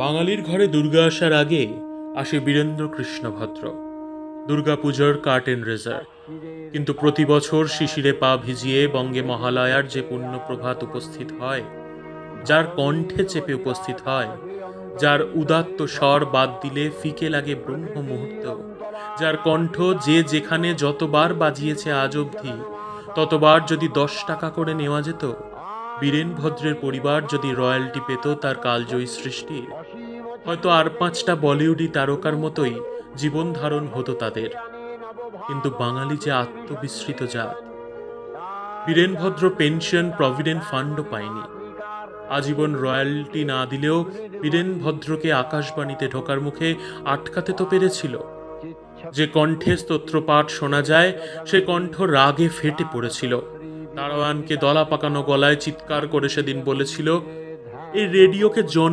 বাঙালির ঘরে দুর্গা আসার আগে আসে বীরেন্দ্র কৃষ্ণ ভদ্র, দুর্গাপুজোর কার্টেন রেজার। কিন্তু প্রতি বছর শিশিরে পা ভিজিয়ে বঙ্গে মহালয়ার যে পুণ্য প্রভাত উপস্থিত হয়, যার কণ্ঠে চেপে উপস্থিত হয়, যার উদাত্ত স্বর বাদ দিলে ফিকে লাগে ব্রহ্ম মুহূর্ত, যার কণ্ঠ যে যেখানে যতবার বাজিয়েছে আজ অবধি, ততবার যদি 10 টাকা করে নেওয়া যেত, বীরেন ভদ্রের পরিবার যদি রয়্যালটি পেত তার কালজয়ী সৃষ্টির, হয়তো আর 5টা বলিউডি তারকার মতোই জীবন ধারণ হতো তাদের। কিন্তু বাঙালি যে আত্মবিস্মৃত জাত, বীরেন ভদ্র পেনশন প্রভিডেন্ট ফান্ডও পায়নি। আজীবন রয়্যালটি না দিলেও বীরেন ভদ্রকে আকাশবাণীতে ঢোকার মুখে আটকাতে তো পেরেছিল। যে কণ্ঠে স্তোত্রপাঠ শোনা যায়, সে কণ্ঠ রাগে ফেটে পড়েছিল। দারোয়ানকে দলা পাকানো গলায় চিৎকার করে সেদিন বলেছিল, এই রেডিওকে